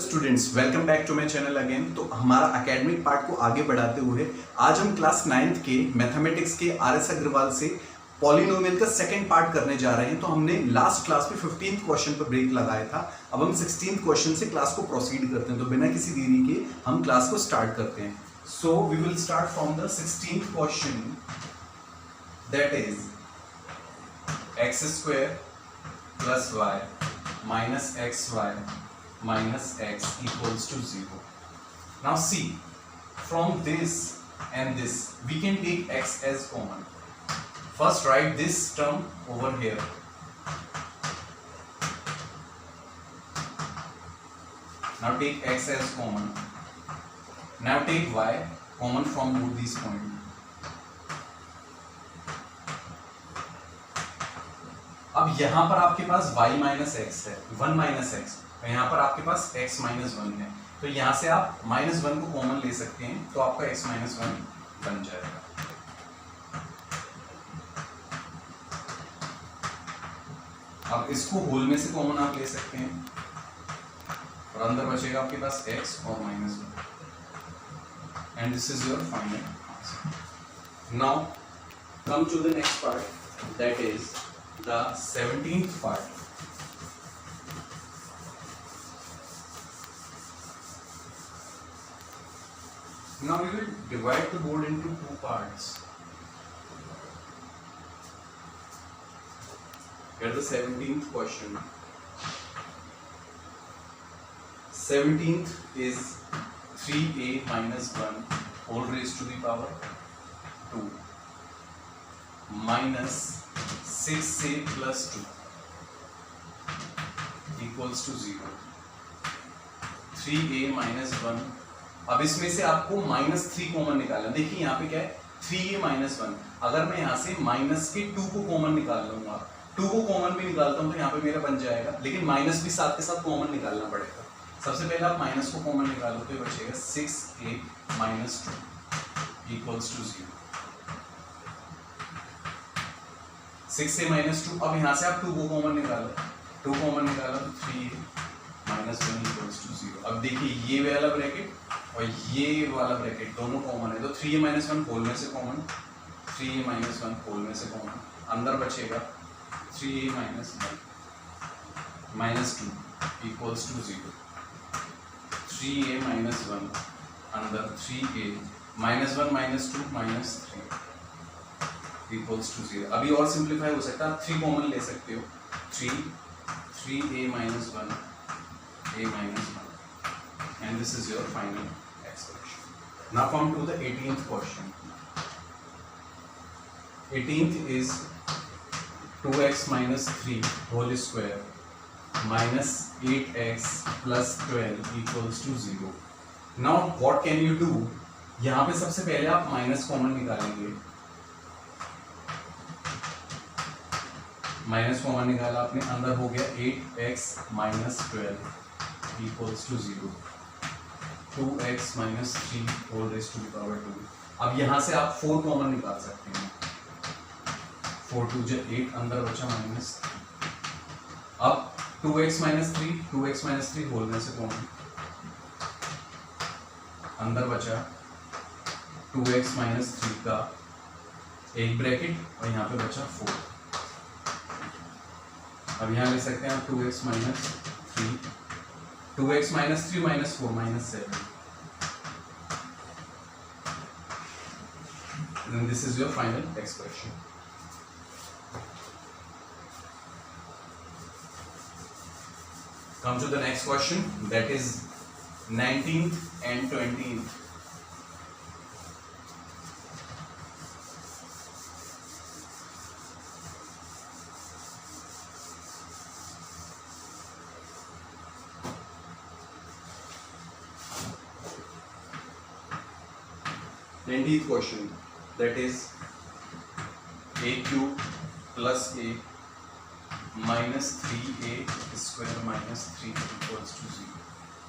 Students, welcome back to my channel again. तो हमारा academic part को आगे बढ़ाते हुए आज हम क्लास 9th के मैथमेटिक्स के आर.एस. अग्रवाल से पॉलिनोमियल का सेकंड पार्ट करने जा रहे हैं। तो हमने लास्ट क्लास में 15th क्वेश्चन पर ब्रेक लगाया था। अब हम 16th क्वेश्चन से क्लास को प्रोसीड करते हैं। तो बिना किसी देरी के हम क्लास को स्टार्ट करते हैं। So we will start from the 16th question, that is x square plus y minus x y minus x equals to 0. Now see, from this and this we can take x as common. First write this term over here. Now take x as common. Now take y common from both these points. अब यहां पर आपके पास y minus x है, 1 minus x, यहाँ पर आपके पास x minus 1 है। तो यहाँ से आप माइनस 1 को कॉमन ले सकते हैं, तो आपका x माइनस 1 बन जाएगा। अब इसको होल में से कॉमन आप ले सकते हैं और अंदर बचेगा आपके पास x और minus 1 and this is your final answer. Now come to the next part, that is the 17th part. Now we will divide the board into two parts. Here the 17th question. 17th is 3a minus 1 whole raised to the power 2 minus 6a plus 2 equals to 0. 3a minus 1। अब इसमें से आपको -3 common निकालना। देखिए यहाँ पे क्या है, 3a minus 1। अगर मैं यहाँ से माइनस के 2 को कॉमन निकाल लूंगा, 2 को कॉमन भी निकालता हूँ तो यहाँ पे मेरा बन जाएगा, लेकिन माइनस भी साथ के साथ कॉमन निकालना पड़ेगा। सबसे पहले आप माइनस को कॉमन निकालो तो ये बचेगा 6a minus 2 equals to 0। 6a minus 2। अब यहाँ से आप 2 को कॉमन निकालो, 2 कॉमन निकालो तो 3a minus 1 equals to 0। अब देखिए ये वाला ब्रैकेट और ये वाला ब्रैकेट दोनों कॉमन है, तो 3a minus 1 होल में से कॉमन, 3a minus 1 होल में से कॉमन, अंदर बचेगा 3a minus 1 minus 2 equals to 0। 3a minus 1 अंदर 3a minus 1 minus 2 minus 3 equals to 0। अभी और सिंप्लीफाई हो सकता है, आप 3 कॉमन ले सकते हो, 3a minus 1 a minus 1 and this is your final expression. Now come to the 18th question. 18th is 2x minus 3 whole square minus 8x plus 12 equals to 0. Now what can you do? यहाँ पे सबसे पहले आप minus common निकालेंगे। Minus common निकाला आपने, अंदर हो गया 8x minus 12 equals to 0। 2x minus 3 whole raised to the power 2। अब यहाँ से आप 4 कॉमन निकाल सकते हैं, 4 2 जो 8, अंदर बचा माइनस। अब 2x minus 3, 2x minus 3 whole में से कॉमन, अंदर बचा 2x minus 3 का एक ब्रैकेट और यहाँ पे बचा 4। अब यहाँ ले सकते हैं आप 2x minus 3, 2x minus 3 minus 4 minus 7। Then this is your final expression. Come to the next question, that is 19th and 20th. Question, that is a cube plus a minus 3a square minus 3 equals to 0.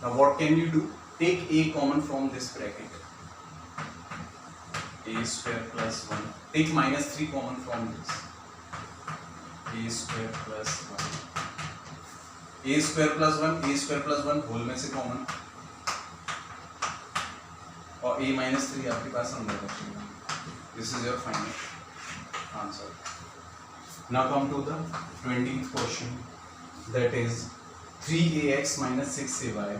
Now what can you do? Take a common from this bracket, a square plus 1. Take minus 3 common from this, a square plus 1 a square plus one whole में से common, और a minus 3 आपके पास अंदर बचेगा. This is your final answer. Now come to the 20th question, that is 3ax minus 6ay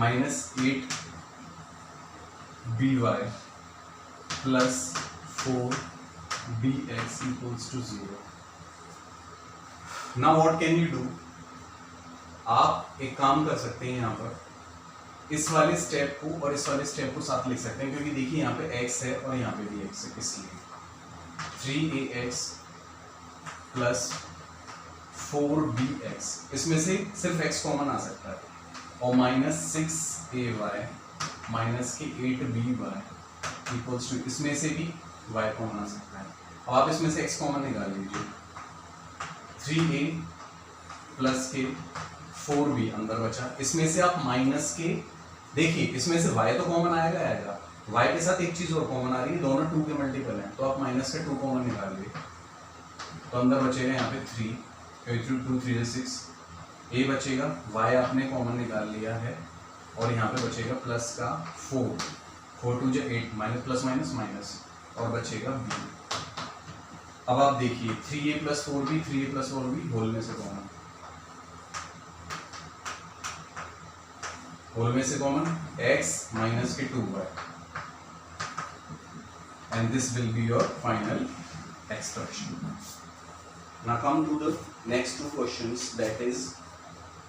minus 8by plus 4bx equals to 0. Now what can you do? आप एक काम कर सकते हैं, यहाँ पर इस वाले स्टेप को और इस वाले स्टेप को साथ लिख सकते हैं, क्योंकि देखिए यहाँ पे x है और यहाँ पे भी x है, इसलिए 3ax प्लस 4bx, इसमें से सिर्फ x कॉमन आ सकता है, और माइनस 6ay माइनस के 8by इक्वल्स टू, इसमें से भी y कॉमन आ सकता है. अब आप इसमें से x कॉमन निकाल लीजिए, 3a प्लस के 4b अंदर बचा, इसमें से आप माइनस के, देखिए इसमें से y तो कॉमन आएगा, y के साथ एक चीज और कॉमन आ रही है, दोनों 2 के मल्टीपल हैं, तो आप माइनस के 2 कॉमन निकालिए, तो अंदर बचेगा यहाँ पे 3, 2 3 6, a बचेगा, y आपने कॉमन निकाल लिया है, और यहाँ पे बचेगा प्लस का 4 2 जो 8 माइनस प्लस माइनस माइनस, और बचेगा b. अब आप देखिए 3a प्लस 4b होल में से कॉमन, होल में से कॉमन x माइनस के 2y, and this will be your final expression. Now come to the next two questions, that is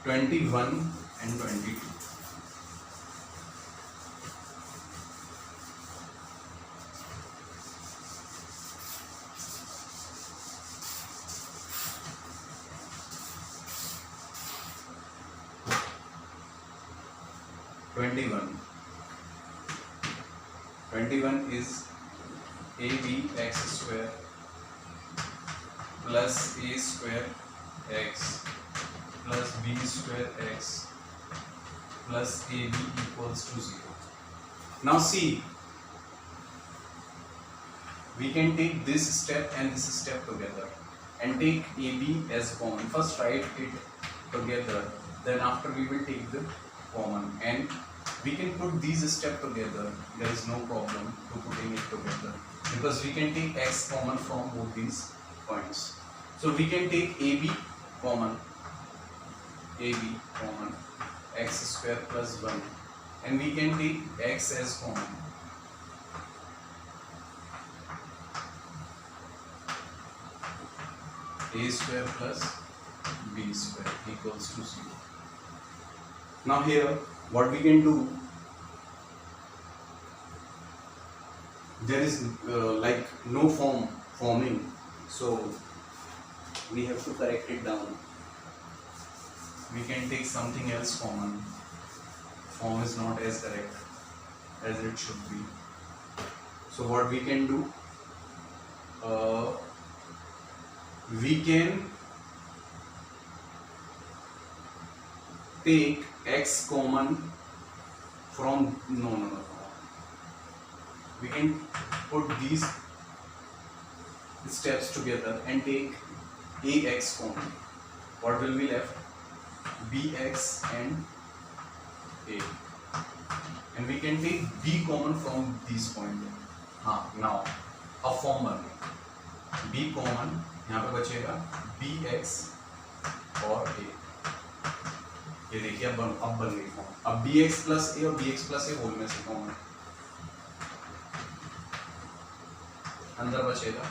21 and 22. Twenty-one is abx square plus a square x plus b square x plus ab equals to 0. Now see, we can take this step and this step together and take ab as common. First write it together, then after we will take the common, and we can put these steps together. There is no problem to putting it together, because we can take x common from both these points. So we can take ab common, x square plus 1, and we can take x as common, a square plus b square equals to 0. Now here what we can do, there is like no forming, so we have to correct it down. We can take something else common. Form is not as correct as it should be. So what we can do, we can take x common from no. We can put these steps together and take ax common. What will be left? bx and a, and we can take b common from these points. Now अब form बन गया, b common यहाँ पे बचेगा bx और a. ये देखिए अब बन गई फॉर्म. अब bx प्लस a और bx प्लस a होल में से कॉमन, अंदर बचेगा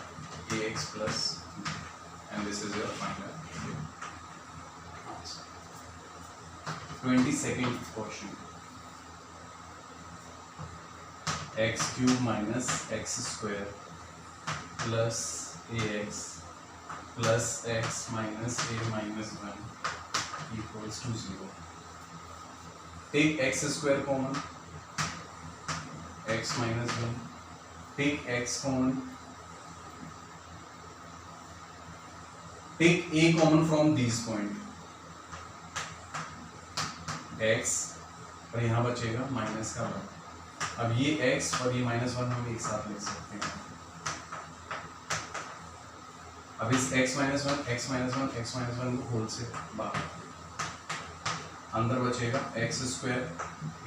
ax plus, and this is your final answer. 22nd question, x cube minus x square plus ax plus x minus a minus 1 equals to 0. Take x square common, x minus 1, take x common, take a common from these point, x, और यहाँ बचेगा minus का 1. अब ये x और ये -1 हम एक साथ लिख सकते हैं. अब इस x माइनस वन को होल से बाहर, अंदर बचेगा एक्स स्क्वायर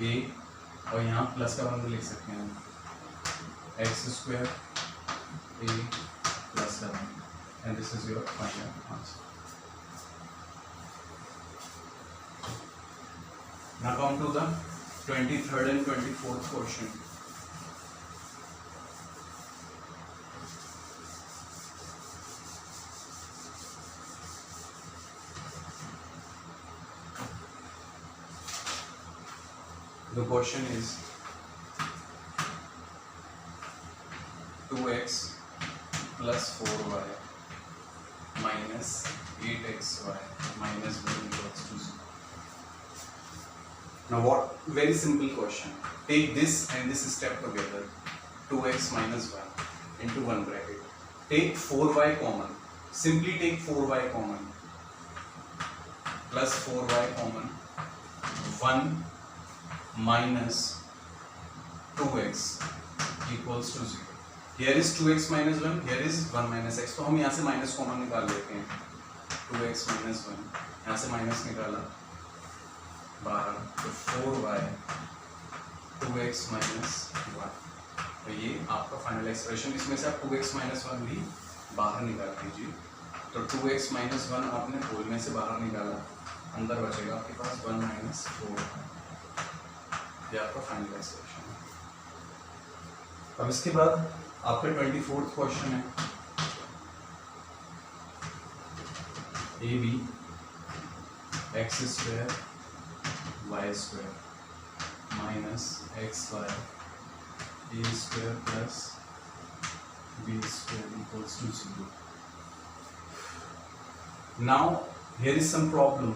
ए, और यहाँ प्लस का वन भी लिख सकते हैं हम, एक्स स्क्वायर ए प्लस का one, and this is your final answer. Now come to the 23rd and 24th question. The question is 2x plus 4y minus 8xy minus 1 equals to 0. Now what, very simple question. Take this and this step together. 2x minus 1 into 1 bracket. Take 4y common. Simply take 4y common. Plus 4y common. 1 minus 2x equals to 0. Here is 2x minus 1. Here is 1 minus x. तो हम यहाँ से minus common निकाल लेते हैं. 2x minus 1. यहाँ से minus निकाला बाहर, तो 4y 2x minus 1. तो ये आपका फाइनल एक्सप्रेशन. इसमें से आप 2x minus 1 भी बाहर निकाल दीजिए. तो 2x minus 1 आपने होल में से बाहर निकाला, अंदर बचेगा आपके पास 1 minus 4. ये आपका फाइनल एक्सप्रेशन है. अब इसके बाद आपका 24th क्वेश्चन है. A b x square y square minus x y a square plus b square equals to 0. Now here is some problem,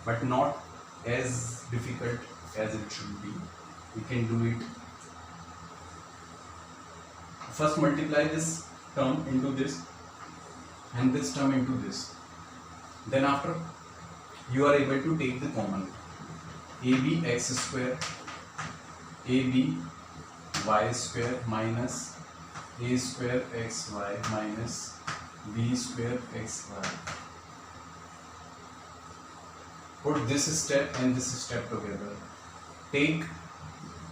but not as difficult as it should be. We can do it. First multiply this term into this and this term into this. Then after you are able to take the common. AB x square AB y square minus a square xy minus b square xy. Put this step and this step together. Take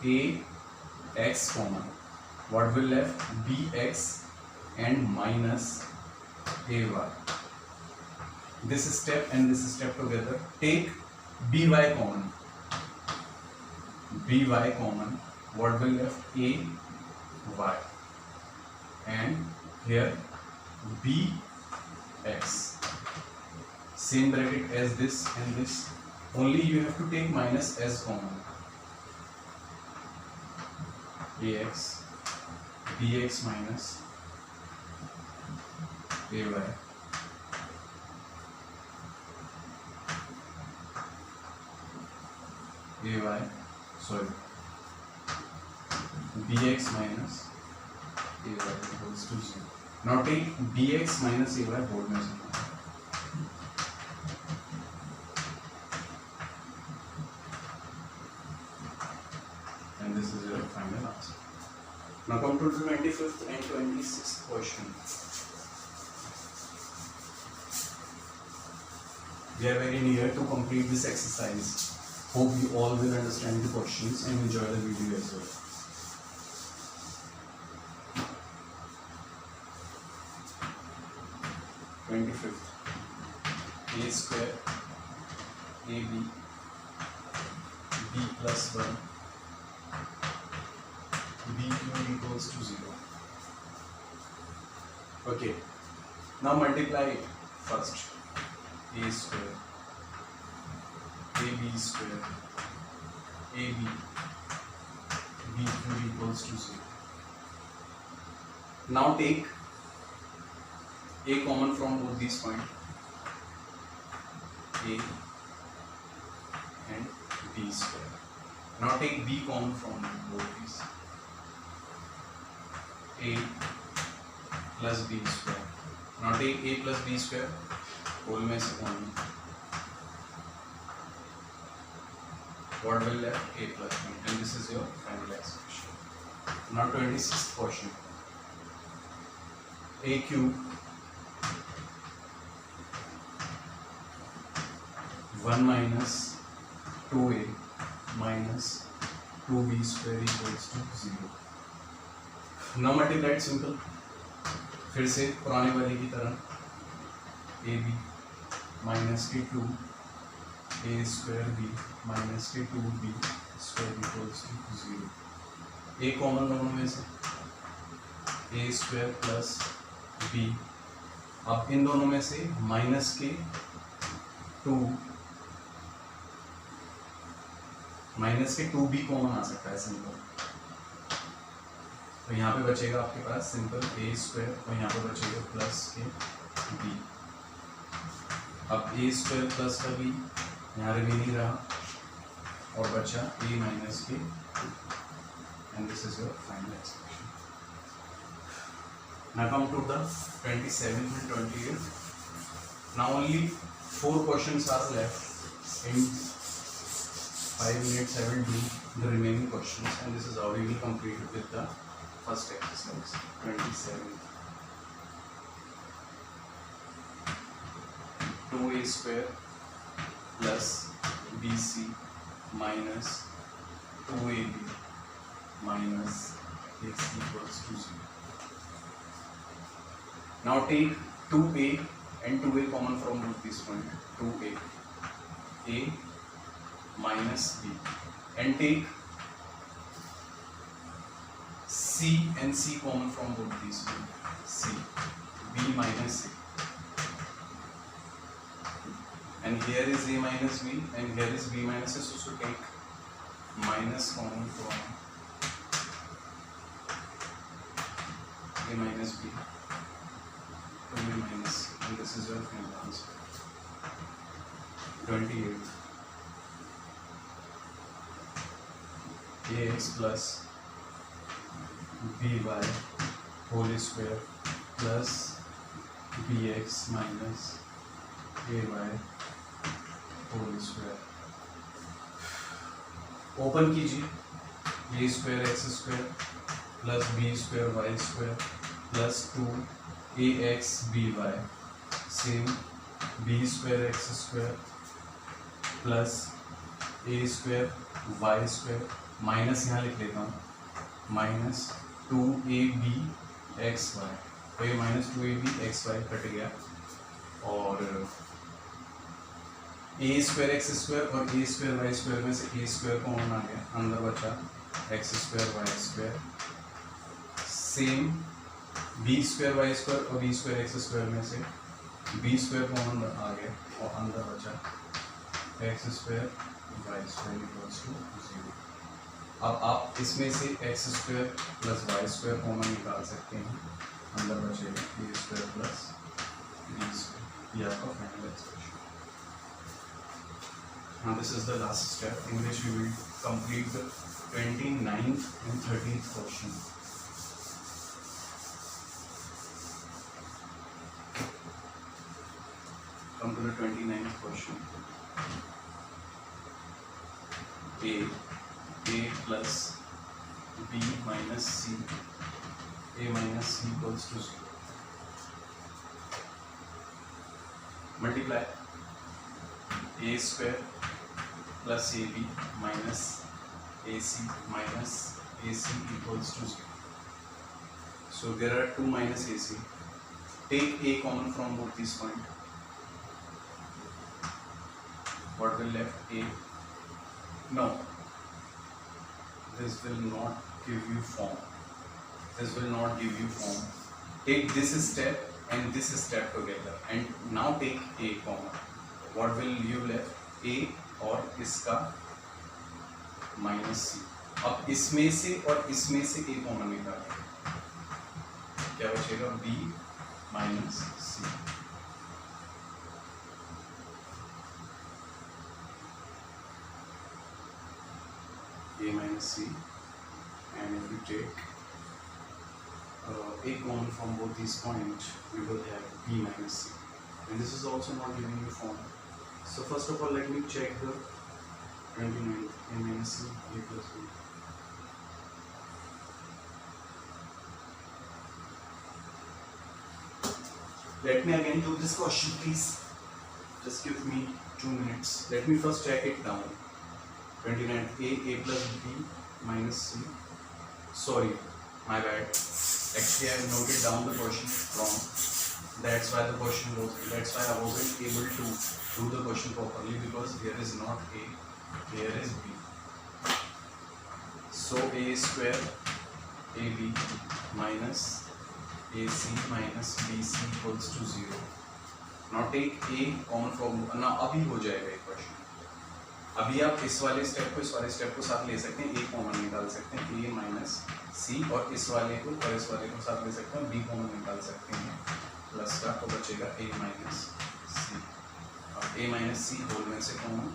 a x common. What will left? Bx and minus ay. This step and this step together. Take by common. By common. What will left? Ay and here bx. Same bracket as this and this. Only you have to take minus as common. Ax bx minus ay sorry bx minus ay equals to 0. Now take bx minus ay board में से, and this is your final answer. Now come to the 25th and 26th question. We are very near to complete this exercise. Hope you all will understand the questions and enjoy the video as well. A square AB b plus 1 b cube equals to 0. Okay, now multiply it first. A square AB square AB b cube equals to 0. Now take a common from both these points, a and b square. Now take b common from both these, a plus b square. Now take a plus b square, whole में से common. What will left? A plus b, and this is your final expression. Now 26th question. A cube 1 minus 2a minus 2b square equals to 0. Now multiply it simple. फिर से पुराने वाले की तरह ab minus के 2 a square b minus के 2b square equals to 0. a common दोनों में से a स्क्वायर प्लस b. अब इन दोनों में से माइनस के 2b कॉमन आ सकता है सिंपल. तो यहाँ पे बचेगा आपके पास सिंपल a स्क्वायर और यहाँ पे बचेगा प्लस के b. अब a स्क्वायर प्लस का b यहाँ रिमेनिंग रहा और बचा a माइनस के, and this is your final expression. Now come to the 27th and 28th. Now only 4 questions are left. In 5 minutes I will do the remaining questions, and this is how we will complete it with the first exercise. 27. 2a square plus bc minus 2ab minus x equals to 0. Now take 2a and 2a common from both these points. 2a, a minus b, and take c and c common from both these points. c, b minus a, and here is a minus b and here is b minus a, so take minus common from a minus b. 2a minus, and this is your final answer. 28. ax plus by whole square plus bx minus ay whole square. Open कीजिए a square x square plus b square y square plus 2ax by same b square x square plus a square y square minus यहाँ लिख लेता हूँ minus 2ab xy. तो ये minus 2ab xy cut गया और a square x square और a square y square में से a स्क्वायर कॉमन आ गया, अंदर बचा x square y square. Same b square y square और बी स्क्वायर एक्स स्क्वायर में से बी स्क्वायर कॉमन आ गया और अंदर बचा x square y square equals to 0. अब आप इसमें से x square plus y square common निकाल सकते हैं, अंदर बचेगा a square plus b square. ये आपका final expression. Now this is the last step in which we will complete the 29th and 30th question. Come to the 29th question. A plus b minus c, a minus c equals to 0. Multiply a square plus ab minus ac minus ac equals to 0. So there are 2 minus ac. Take a common from both these points. What will left? A. No, this will not give you form. This will not give you form. Take this step and this step together, and now take a common. What will you left? A और इसका minus सी. अब इसमें से और इसमें से a common निकालें, क्या बचेगा? b minus c. a minus c, and if we take a common from both these points, we will have b minus c, and this is also not giving you form. So first of all, let me check the 29, a minus c, a plus b. Let me again do this question, please. just give me 2 minutes. Let me first check it down. 29 a plus b minus c. Sorry, my bad. Actually, I have noted down the question wrong. That's why the question was. That's why I wasn't able to do the question properly, because here is not a, here is b. So a square ab minus ac minus bc equals to 0. Now take a common from. ना अभी हो जाएगा एक question. अभी आप इस वाले step को साथ ले सकते हैं, a कॉमन निकाल सकते हैं, a माइनस सी, और इस वाले को और इस वाले को साथ ले सकते हैं, b कॉमन निकाल सकते हैं, प्लस का तो बचेगा a माइनस सी, और a माइनस सी होल में से कॉमन,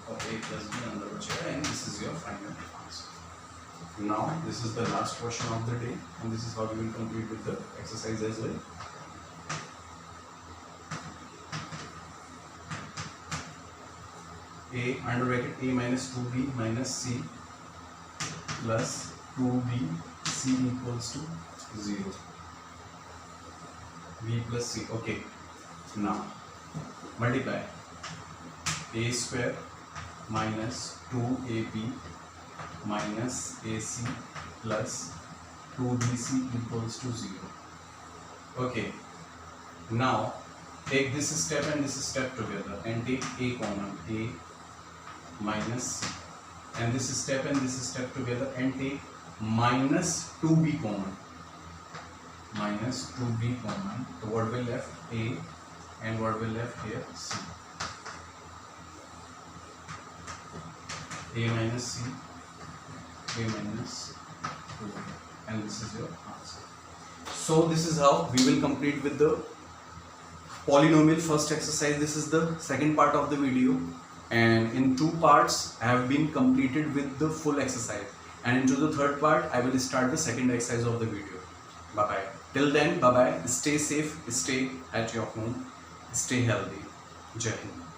और a प्लस b अंदर बचेगा, and this is your final answer. Now this is the last question of the day, and this is how we will complete with the exercise as well. A under bracket a minus 2b minus c plus 2b c equals to 0. b plus c. Okay. Now multiply a square minus 2ab minus ac plus 2bc equals to 0. Okay. Now take this step and this step together and take a common, a minus, and this step and this step together and take minus 2b common, minus 2b common. So what will left? A, and what will left here? C. A minus c, a minus 2b, and this is your answer. So this is how we will complete with the polynomial first exercise. This is the second part of the video, and in 2 parts I have been completed with the full exercise, and into the third part I will start the second exercise of the video. Bye bye. Till then, bye bye. Stay safe, stay at your home, stay healthy. Jai Hind.